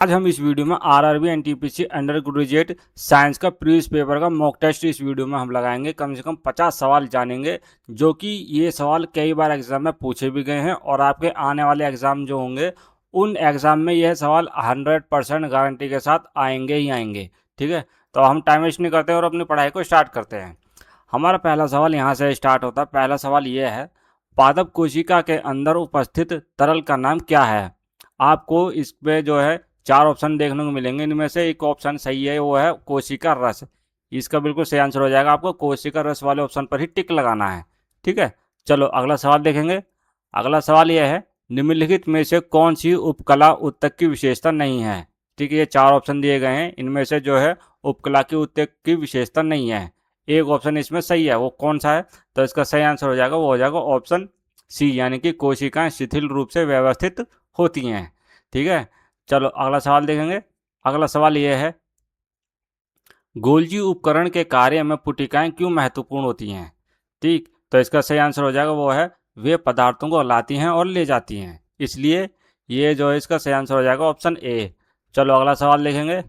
आज हम इस वीडियो में RRB NTPC under graduate science का प्रीवियस पेपर का मॉक टेस्ट इस वीडियो में हम लगाएंगे। कम से कम 50 सवाल जानेंगे, जो कि ये सवाल कई बार एग्जाम में पूछे भी गए हैं और आपके आने वाले एग्जाम जो होंगे उन एग्जाम में यह सवाल 100% गारंटी के साथ आएंगे ही आएंगे। ठीक है, तो हम टाइम वेस्ट नहीं करते और अपनी पढ़ाई को स्टार्ट करते हैं। हमारा पहला सवाल यहाँ से स्टार्ट होता है। पहला सवाल यह है, पादप कोशिका के अंदर उपस्थित तरल का नाम क्या है। आपको इस पे जो है 4 ऑप्शन देखने को मिलेंगे। इनमें से एक ऑप्शन सही है, वो है कोशिका रस। इसका बिल्कुल सही आंसर हो जाएगा। आपको कोशिका रस वाले ऑप्शन पर ही टिक लगाना है। ठीक है, चलो अगला सवाल देखेंगे। अगला सवाल यह है, निम्नलिखित में से कौन सी उपकला उत्तक की विशेषता नहीं है। ठीक है, ये 4 ऑप्शन दिए गए हैं, इनमें से जो है उपकला की उत्तक की विशेषता नहीं है। एक ऑप्शन इसमें सही है, वो कौन सा है? तो इसका सही आंसर हो जाएगा, वो हो जाएगा ऑप्शन सी, यानी कि कोशिकाएं शिथिल रूप से व्यवस्थित होती हैं। ठीक है, चलो अगला सवाल देखेंगे। अगला सवाल यह है, गोल्जी उपकरण के कार्य में पुटिकाएं क्यों महत्वपूर्ण होती हैं। ठीक, तो इसका सही आंसर हो जाएगा, वो है वे पदार्थों को लाती हैं और ले जाती हैं, इसलिए ये जो है इसका सही आंसर हो जाएगा ऑप्शन ए। चलो अगला सवाल देखेंगे।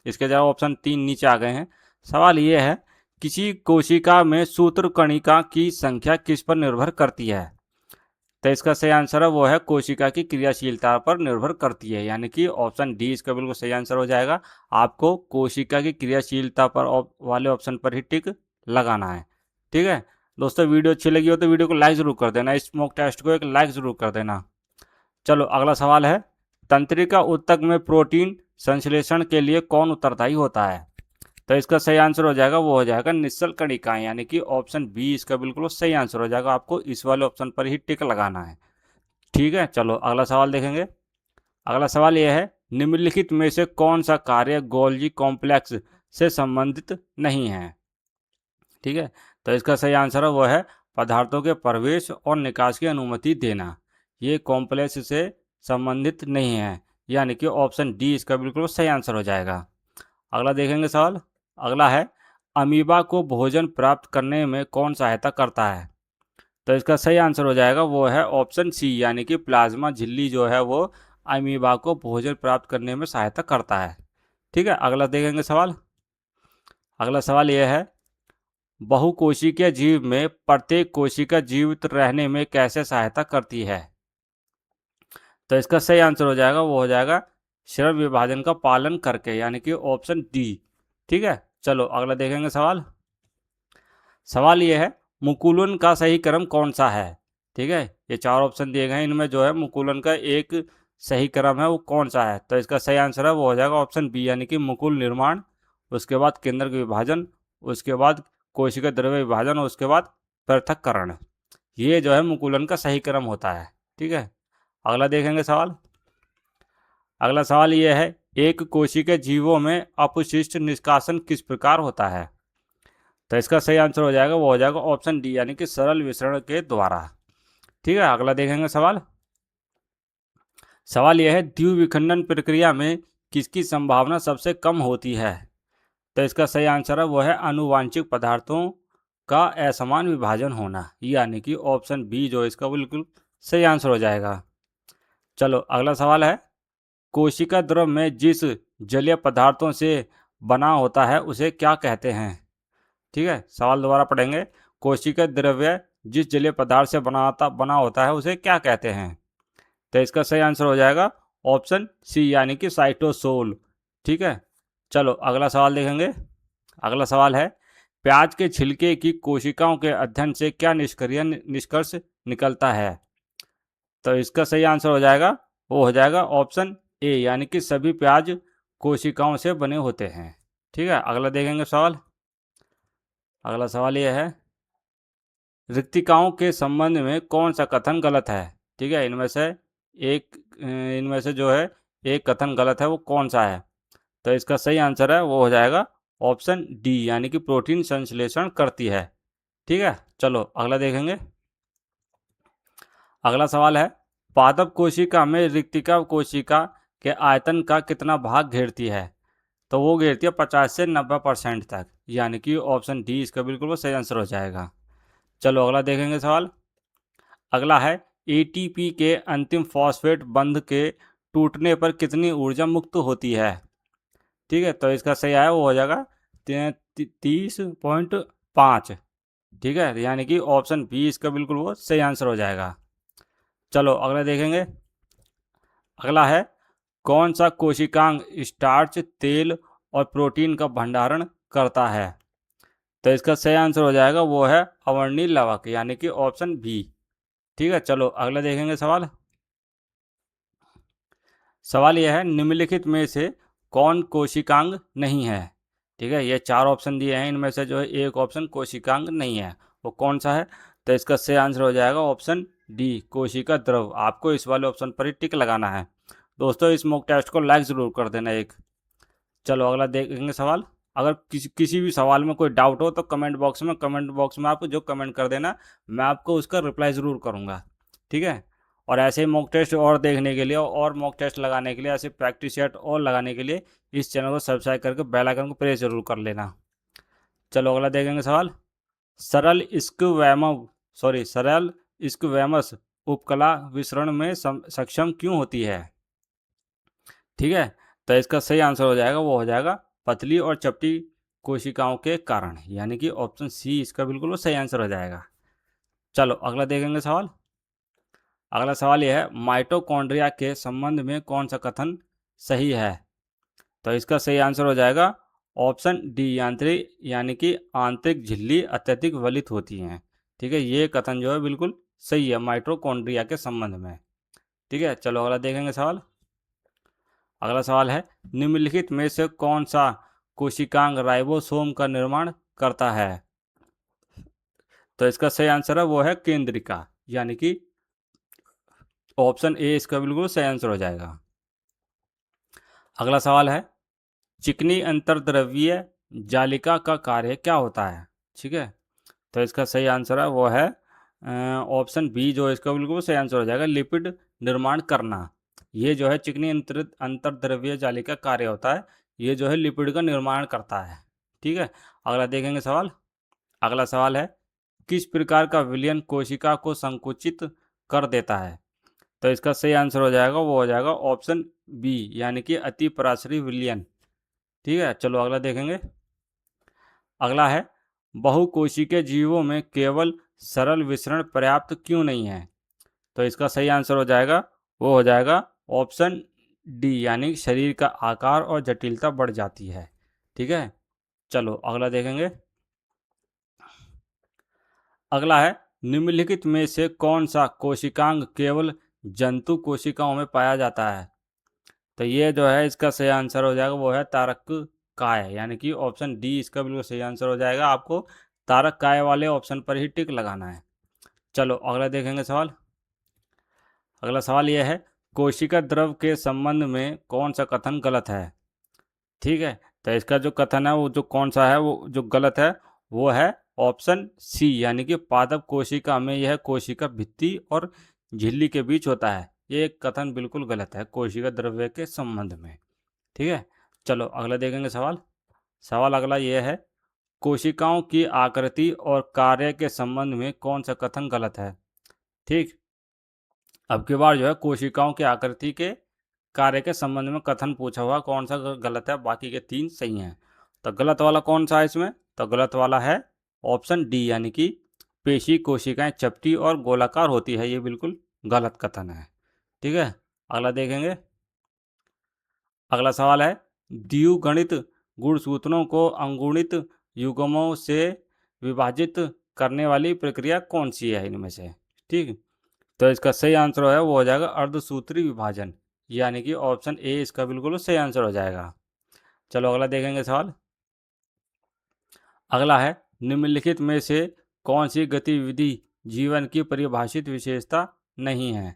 इसके जगह ऑप्शन 3 नीचे आ गए हैं। सवाल ये है, किसी कोशिका में सूत्रकणिका की संख्या किस पर निर्भर करती है। तो इसका सही आंसर है, वो है कोशिका की क्रियाशीलता पर निर्भर करती है, यानी कि ऑप्शन डी इसका बिल्कुल सही आंसर हो जाएगा। आपको कोशिका की क्रियाशीलता पर वाले ऑप्शन पर ही टिक लगाना है। ठीक है दोस्तों, वीडियो अच्छी लगी हो तो वीडियो को लाइक जरूर कर देना, इस मॉक टेस्ट को एक लाइक जरूर कर देना। चलो अगला सवाल है, तंत्रिका ऊतक में प्रोटीन संश्लेषण के लिए कौन उत्तरदायी होता है। तो इसका सही आंसर हो जाएगा, वो हो जाएगा निश्चल कणिकाएं, यानी कि ऑप्शन बी इसका बिल्कुल सही आंसर हो जाएगा। आपको इस वाले ऑप्शन पर ही टिक लगाना है। ठीक है, चलो अगला सवाल देखेंगे। अगला सवाल यह है, निम्नलिखित में से कौन सा कार्य गोल्जी कॉम्प्लेक्स से संबंधित नहीं है। ठीक है, तो इसका सही आंसर है, वो है पदार्थों के प्रवेश और निकास की अनुमति देना। ये कॉम्प्लेक्स से संबंधित नहीं है, यानी कि ऑप्शन डी इसका बिल्कुल सही आंसर हो जाएगा। अगला देखेंगे सवाल। अगला है, अमीबा को भोजन प्राप्त करने में कौन सहायता करता है। तो इसका सही आंसर हो जाएगा, वो है ऑप्शन सी, यानी कि प्लाज्मा झिल्ली जो है वो अमीबा को भोजन प्राप्त करने में सहायता करता है। ठीक है, अगला देखेंगे सवाल। अगला सवाल यह है, बहुकोशिकीय जीव में प्रत्येक कोशिका जीवित रहने में कैसे सहायता करती है। तो इसका सही आंसर हो जाएगा, वो हो जाएगा श्रव्य विभाजन का पालन करके, यानी कि ऑप्शन डी। ठीक है, चलो अगला देखेंगे सवाल। सवाल ये है, मुकुलन का सही क्रम कौन सा है। ठीक है, ये 4 ऑप्शन दिए गए हैं, इनमें जो है मुकुलन का एक सही क्रम है, वो कौन सा है। तो इसका सही आंसर है, वो हो जाएगा ऑप्शन बी, यानी कि मुकुल निर्माण, उसके बाद केंद्रक विभाजन, उसके बाद कोशिका द्रव्य विभाजन और उसके बाद पृथक्करण। ये जो है मुकुलन का सही क्रम होता है। ठीक है, अगला देखेंगे सवाल। अगला सवाल यह है, एक कोशिका जीवों में अपशिष्ट निष्कासन किस प्रकार होता है। तो इसका सही आंसर हो जाएगा, वो हो जाएगा ऑप्शन डी, यानी कि सरल विसरण के द्वारा। ठीक है, अगला देखेंगे सवाल। सवाल यह है, द्विविखंडन प्रक्रिया में किसकी संभावना सबसे कम होती है। तो इसका सही आंसर है, वो है अनुवांशिक पदार्थों का असमान विभाजन होना, यानी कि ऑप्शन बी जो इसका बिल्कुल सही आंसर हो जाएगा। चलो अगला सवाल है, कोशिका द्रव में जिस जलीय पदार्थों से बना होता है उसे क्या कहते हैं। ठीक है, सवाल दोबारा पढ़ेंगे। कोशिका द्रव्य जिस जलीय पदार्थ से बना होता है उसे क्या कहते हैं। तो इसका सही आंसर हो जाएगा ऑप्शन सी, यानी कि साइटोसोल। ठीक है, चलो अगला सवाल देखेंगे। अगला सवाल है, प्याज के छिलके की कोशिकाओं के अध्ययन से क्या निष्कर्ष निकलता है। तो इसका सही आंसर हो जाएगा, वो हो जाएगा ऑप्शन ए, यानी कि सभी प्याज कोशिकाओं से बने होते हैं। ठीक है, अगला देखेंगे सवाल। अगला सवाल यह है, रिक्तिकाओं के संबंध में कौन सा कथन गलत है। ठीक है, इनमें से जो है एक कथन गलत है, वो कौन सा है। तो इसका सही आंसर है, वो हो जाएगा ऑप्शन डी, यानी कि प्रोटीन संश्लेषण करती है। ठीक है, चलो अगला देखेंगे। अगला सवाल है, पादप कोशिका में रिक्तिका कोशिका के आयतन का कितना भाग घेरती है। तो वो घेरती है 50 से 90% तक, यानी कि ऑप्शन डी इसका बिल्कुल वो सही आंसर हो जाएगा। चलो अगला देखेंगे सवाल। अगला है, एटीपी के अंतिम फॉस्फेट बंध के टूटने पर कितनी ऊर्जा मुक्त होती है। ठीक है, तो इसका सही आया वो हो जाएगा 30.5। ठीक है, यानी कि ऑप्शन बी इसका बिल्कुल वो सही आंसर हो जाएगा। चलो अगला देखेंगे। अगला है, कौन सा कोशिकांग स्टार्च, तेल और प्रोटीन का भंडारण करता है। तो इसका सही आंसर हो जाएगा वो है अवर्णीय लवक, यानी कि ऑप्शन बी। ठीक है, चलो अगला देखेंगे सवाल। सवाल यह है, निम्नलिखित में से कौन कोशिकांग नहीं है। ठीक है, ये 4 ऑप्शन दिए हैं, इनमें से जो है एक ऑप्शन कोशिकांग नहीं है, वो कौन सा है। तो इसका सही आंसर हो जाएगा ऑप्शन डी, कोशिका द्रव। आपको इस वाले ऑप्शन पर ही टिक लगाना है। दोस्तों इस मॉक टेस्ट को लाइक ज़रूर कर देना एक। चलो अगला देखेंगे सवाल। अगर किसी भी सवाल में कोई डाउट हो तो कमेंट बॉक्स में आप जो कमेंट कर देना, मैं आपको उसका रिप्लाई ज़रूर करूँगा। ठीक है, और ऐसे ही मॉक टेस्ट और देखने के लिए और मॉक टेस्ट लगाने के लिए, ऐसे प्रैक्टिस सेट और लगाने के लिए इस चैनल को सब्सक्राइब करके बेल आइकन को प्रेस जरूर कर लेना। चलो अगला देखेंगे सवाल। सरल स्क्वैमस उपकला विसरण में सक्षम क्यों होती है। ठीक है, तो इसका सही आंसर हो जाएगा वो हो जाएगा पतली और चपटी कोशिकाओं के कारण, यानी कि ऑप्शन सी इसका बिल्कुल वो सही आंसर हो जाएगा। चलो अगला देखेंगे सवाल। अगला सवाल यह है, माइटोकॉन्ड्रिया के संबंध में कौन सा कथन सही है। तो इसका सही आंसर हो जाएगा ऑप्शन डी, यांत्रिक यानी कि आंतरिक झिल्ली अत्यधिक वलित होती हैं। ठीक है, ये कथन जो है बिल्कुल सही है माइटोकॉन्ड्रिया के संबंध में। ठीक है, चलो अगला देखेंगे सवाल। अगला सवाल है, निम्नलिखित में से कौन सा कोशिकांग राइबोसोम का निर्माण करता है। तो इसका सही आंसर है वो है केंद्रिका, यानी कि ऑप्शन ए इसका बिल्कुल सही आंसर हो जाएगा। अगला सवाल है, चिकनी अंतर्द्रव्यीय जालिका का कार्य क्या होता है। ठीक है, तो इसका सही आंसर है वो है ऑप्शन बी, जो इसका बिल्कुल सही आंसर हो जाएगा, लिपिड निर्माण करना। ये जो है चिकनी अंतर्द्रव्यीय जालिका कार्य होता है, ये जो है लिपिड का निर्माण करता है। ठीक है, अगला देखेंगे सवाल। अगला सवाल है, किस प्रकार का विलयन कोशिका को संकुचित कर देता है। तो इसका सही आंसर हो जाएगा वो हो जाएगा ऑप्शन बी, यानी कि अति पराश्रयी विलयन। ठीक है, चलो अगला देखेंगे। अगला है, बहुकोशिकीय जीवों में केवल सरल विसरण पर्याप्त क्यों नहीं है। तो इसका सही आंसर हो जाएगा वो हो जाएगा ऑप्शन डी, यानी शरीर का आकार और जटिलता बढ़ जाती है। ठीक है, चलो अगला देखेंगे। अगला है, निम्नलिखित में से कौन सा कोशिकांग केवल जंतु कोशिकाओं में पाया जाता है। तो ये जो है इसका सही आंसर हो जाएगा वो है तारक काय, यानी कि ऑप्शन डी इसका बिल्कुल सही आंसर हो जाएगा। आपको तारक काय वाले ऑप्शन पर ही टिक लगाना है। चलो अगला देखेंगे सवाल। अगला सवाल यह है, कोशिका द्रव के संबंध में कौन सा कथन गलत है। ठीक है, तो इसका जो कथन है वो जो कौन सा है वो जो गलत है वो है ऑप्शन सी, यानी कि पादप कोशिका में यह कोशिका भित्ति और झिल्ली के बीच होता है। ये कथन बिल्कुल गलत है कोशिका द्रव्य के संबंध में। ठीक है, चलो अगला देखेंगे सवाल। सवाल अगला यह है, कोशिकाओं की आकृति और कार्य के संबंध में कौन सा कथन गलत है। ठीक, अब की बार जो है कोशिकाओं की आकृति के कार्य के संबंध में कथन पूछा हुआ, कौन सा गलत है, बाकी के 3 सही हैं। तो गलत वाला कौन सा है इसमें, तो गलत वाला है ऑप्शन डी, यानी कि पेशी कोशिकाएं चपटी और गोलाकार होती है। ये बिल्कुल गलत कथन है। ठीक है, अगला देखेंगे। अगला सवाल है, द्विगुणित गुणसूत्रों को अगुणित युग्मों से विभाजित करने वाली प्रक्रिया कौन सी है इनमें से। ठीक, तो इसका सही आंसर है वो हो जाएगा अर्धसूत्री विभाजन, यानी कि ऑप्शन ए इसका बिल्कुल सही आंसर हो जाएगा। चलो अगला देखेंगे सवाल। अगला है, निम्नलिखित में से कौन सी गतिविधि जीवन की परिभाषित विशेषता नहीं है।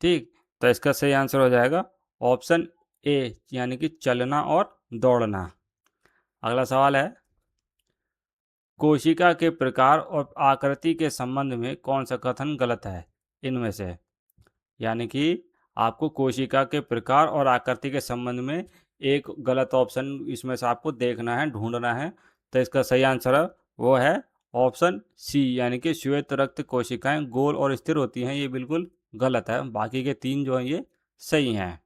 ठीक, तो इसका सही आंसर हो जाएगा ऑप्शन ए, यानी कि चलना और दौड़ना। अगला सवाल है, कोशिका के प्रकार और आकृति के संबंध में कौन सा कथन गलत है इनमें से। यानी कि आपको कोशिका के प्रकार और आकृति के संबंध में एक गलत ऑप्शन इसमें से आपको देखना है, ढूंढना है। तो इसका सही आंसर है वो है ऑप्शन सी, यानी कि श्वेत रक्त कोशिकाएं गोल और स्थिर होती हैं। ये बिल्कुल गलत है, बाकी के 3 जो हैं ये सही हैं।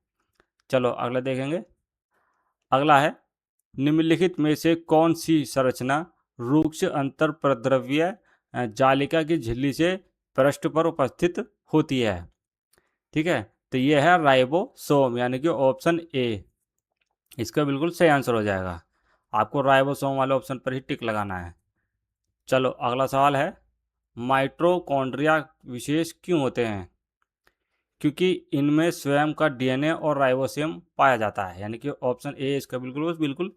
चलो अगला देखेंगे। अगला है, निम्नलिखित में से कौन सी संरचना रूक्ष अंतर प्रद्रव्य जालिका की झिल्ली से पृष्ठ पर उपस्थित होती है? ठीक है, तो ये है राइबोसोम, यानी कि ऑप्शन ए इसका बिल्कुल सही आंसर हो जाएगा। आपको राइबोसोम वाले ऑप्शन पर ही टिक लगाना है। चलो अगला सवाल है, माइटोकॉन्ड्रिया विशेष क्यों होते हैं? क्योंकि इनमें स्वयं का डीएनए और राइबोसोम पाया जाता है, यानी कि ऑप्शन ए इसका बिल्कुल बिल्कुल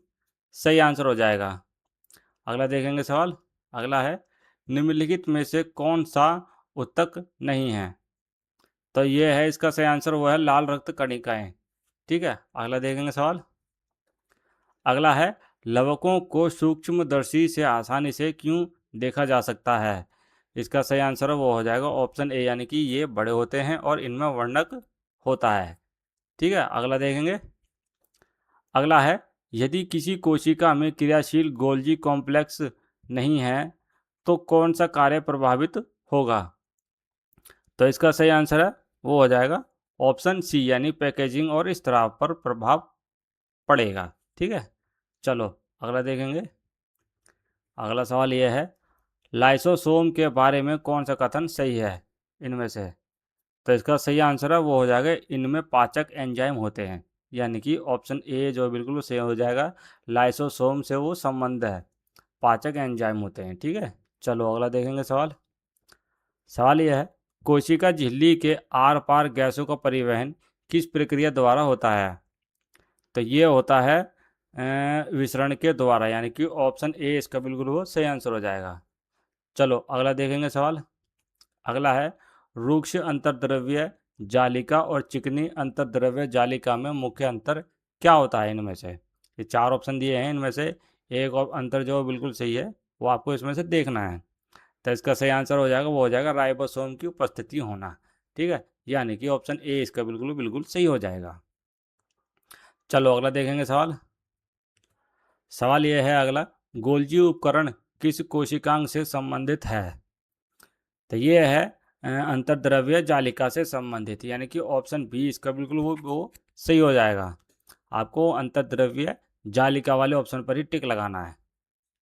सही आंसर हो जाएगा। अगला देखेंगे सवाल। अगला है, निम्नलिखित में से कौन सा उत्तक नहीं है? तो ये है इसका सही आंसर, वो है लाल रक्त कणिकाएं। ठीक है, अगला देखेंगे सवाल। अगला है, लवकों को सूक्ष्मदर्शी से आसानी से क्यों देखा जा सकता है? इसका सही आंसर वो हो जाएगा ऑप्शन ए, यानी कि ये बड़े होते हैं और इनमें वर्णक होता है। ठीक है, अगला देखेंगे। अगला है, यदि किसी कोशिका में क्रियाशील गोल्जी कॉम्प्लेक्स नहीं है तो कौन सा कार्य प्रभावित होगा? तो इसका सही आंसर है वो हो जाएगा ऑप्शन सी, यानी पैकेजिंग और स्त्राव पर प्रभाव पड़ेगा। ठीक है, चलो अगला देखेंगे। अगला सवाल यह है, लाइसोसोम के बारे में कौन सा कथन सही है इनमें से? तो इसका सही आंसर है वो हो जाएगा, इनमें पाचक एंजाइम होते हैं, यानी कि ऑप्शन ए जो बिल्कुल सही हो जाएगा। लाइसोसोम से वो संबंध है, पाचक एंजाइम होते हैं। ठीक है, चलो अगला देखेंगे सवाल। सवाल यह है, कोशिका झिल्ली के आर पार गैसों का परिवहन किस प्रक्रिया द्वारा होता है? तो ये होता है विसरण के द्वारा, यानी कि ऑप्शन ए इसका बिल्कुल वो सही आंसर हो जाएगा। चलो अगला देखेंगे सवाल। अगला है, रूक्ष अंतर्द्रव्य जालिका और चिकनी अंतर्द्रव्य जालिका में मुख्य अंतर क्या होता है इनमें से? ये चार ऑप्शन दिए हैं, इनमें से एक और अंतर जो बिल्कुल सही है वो आपको इसमें से देखना है। तो इसका सही आंसर हो जाएगा वो हो जाएगा राइबोसोम की उपस्थिति होना। ठीक है, यानी कि ऑप्शन ए इसका बिल्कुल बिल्कुल सही हो जाएगा। चलो अगला देखेंगे सवाल। सवाल यह है अगला, गोल्जी उपकरण किस कोशिकांग से संबंधित है? तो ये है अंतर्द्रव्य जालिका से संबंधित, यानी कि ऑप्शन बी इसका बिल्कुल वो सही हो जाएगा। आपको अंतर्द्रव्य जालिका वाले ऑप्शन पर ही टिक लगाना है।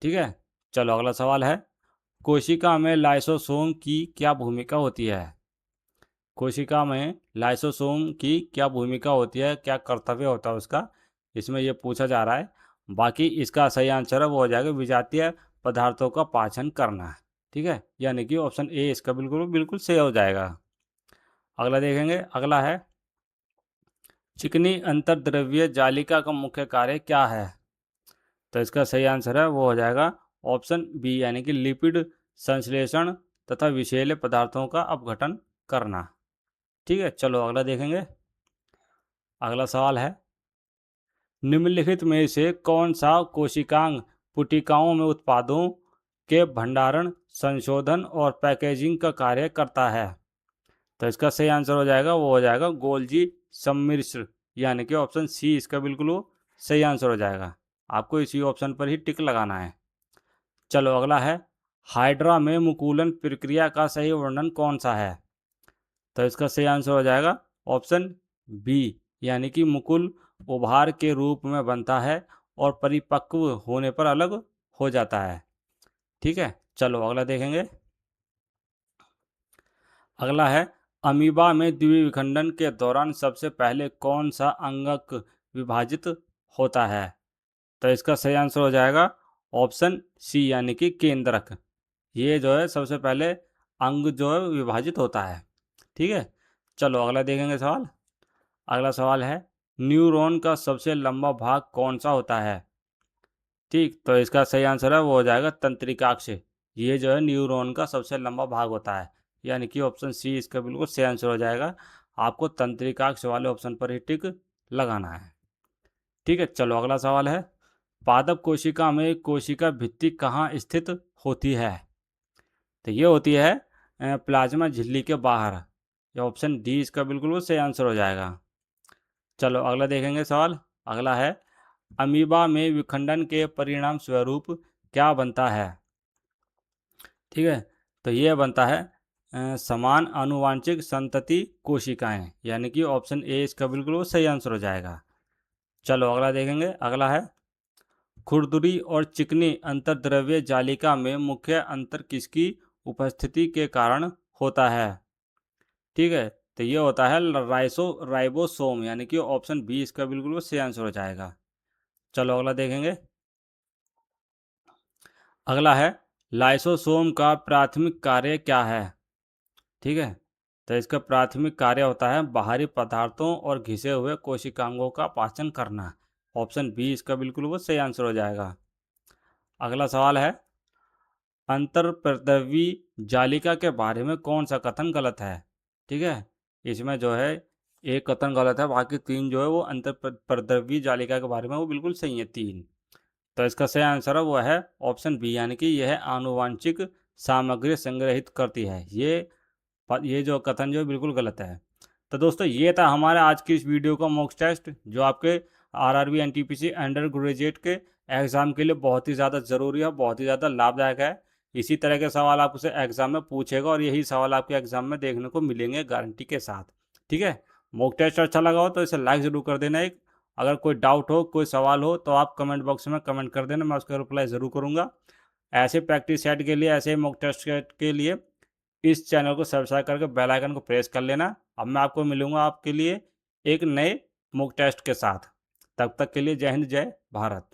ठीक है, चलो अगला सवाल है, कोशिका में लाइसोसोम की क्या भूमिका होती है? कोशिका में लाइसोसोम की क्या भूमिका होती है, क्या कर्तव्य होता है उसका, इसमें यह पूछा जा रहा है। बाकी इसका सही आंसर है वो हो जाएगा विजातीय पदार्थों का पाचन करना। ठीक है, यानी कि ऑप्शन ए इसका बिल्कुल बिल्कुल सही हो जाएगा। अगला देखेंगे। अगला है, चिकनी अंतर्द्रव्य जालिका का मुख्य कार्य क्या है? तो इसका सही आंसर है वो हो जाएगा ऑप्शन बी, यानी कि लिपिड संश्लेषण तथा विषैले पदार्थों का अपघटन करना। ठीक है, चलो अगला देखेंगे। अगला सवाल है, निम्नलिखित में से कौन सा कोशिकांग पुटिकाओं में उत्पादों के भंडारण, संशोधन और पैकेजिंग का कार्य करता है? तो इसका सही आंसर हो जाएगा वो हो जाएगा गोल्जी सम्मिश्र, यानी कि ऑप्शन सी इसका बिल्कुल वो सही आंसर हो जाएगा। आपको इसी ऑप्शन पर ही टिक लगाना है। चलो अगला है, हाइड्रा में मुकुलन प्रक्रिया का सही वर्णन कौन सा है? तो इसका सही आंसर हो जाएगा ऑप्शन बी, यानी कि मुकुल उभार के रूप में बनता है और परिपक्व होने पर अलग हो जाता है। ठीक है, चलो अगला देखेंगे। अगला है, अमीबा में द्विविखंडन के दौरान सबसे पहले कौन सा अंगक विभाजित होता है? तो इसका सही आंसर हो जाएगा ऑप्शन सी, यानी कि केंद्रक। ये जो है सबसे पहले अंग जो है विभाजित होता है। ठीक है, चलो अगला देखेंगे सवाल। अगला सवाल है, न्यूरॉन का सबसे लंबा भाग कौन सा होता है? ठीक, तो इसका सही आंसर है वो हो जाएगा तंत्रिकाक्ष। ये जो है न्यूरॉन का सबसे लंबा भाग होता है, यानी कि ऑप्शन सी इसका बिल्कुल सही आंसर हो जाएगा। आपको तंत्रिकाक्ष वाले ऑप्शन पर ही टिक लगाना है। ठीक है, चलो अगला सवाल है, पादप कोशिका में कोशिका भित्ति कहाँ स्थित होती है? तो ये होती है प्लाज्मा झिल्ली के बाहर। ये ऑप्शन डी इसका बिल्कुल वो सही आंसर हो जाएगा। चलो अगला देखेंगे सवाल। अगला है, अमीबा में विखंडन के परिणाम स्वरूप क्या बनता है? ठीक है, तो ये बनता है समान आनुवांशिक संतति कोशिकाएं, यानी कि ऑप्शन ए इसका बिल्कुल वो सही आंसर हो जाएगा। चलो अगला देखेंगे। अगला है, खुरदुरी और चिकनी अंतर्द्रव्य जालिका में मुख्य अंतर किसकी उपस्थिति के कारण होता है? ठीक है, तो ये होता है राइबोसोम, यानी कि ऑप्शन बी इसका बिल्कुल वो सही आंसर हो जाएगा। चलो अगला देखेंगे। अगला है, लाइसोसोम का प्राथमिक कार्य क्या है? ठीक है, तो इसका प्राथमिक कार्य होता है बाहरी पदार्थों और घिसे हुए कोशिकांगों का पाचन करना। ऑप्शन बी इसका बिल्कुल वो सही आंसर हो जाएगा। अगला सवाल है, अंतर्प्रद्रवी जालिका के बारे में कौन सा कथन गलत है? ठीक है, इसमें जो है एक कथन गलत है, बाकी तीन जो है वो अंतर्प्रद्रवी जालिका के बारे में वो बिल्कुल सही है तीन। तो इसका सही आंसर है वो है ऑप्शन बी, यानी कि यह आनुवांशिक सामग्री संग्रहित करती है। ये जो कथन जो है बिल्कुल गलत है। तो दोस्तों ये था हमारे आज की इस वीडियो का मॉक टेस्ट, जो आपके आरआरबी एनटीपीसी अंडर ग्रेजुएट के एग्ज़ाम के लिए बहुत ही ज़्यादा ज़रूरी है, बहुत ही ज़्यादा लाभदायक है। इसी तरह के सवाल आपसे एग्ज़ाम में पूछेगा और यही सवाल आपके एग्ज़ाम में देखने को मिलेंगे गारंटी के साथ। ठीक है, मॉक टेस्ट अच्छा लगा हो तो इसे लाइक ज़रूर कर देना एक। अगर कोई डाउट हो, कोई सवाल हो तो आप कमेंट बॉक्स में कमेंट कर देना, मैं उसका रिप्लाई ज़रूर करूँगा। ऐसे प्रैक्टिस सेट के लिए, ऐसे मॉक टेस्ट के लिए इस चैनल को सब्सक्राइब करके बेल आइकन को प्रेस कर लेना। अब मैं आपको मिलूंगा आपके लिए एक नए मॉक टेस्ट के साथ। तब तक के लिए जय हिंद, जय भारत।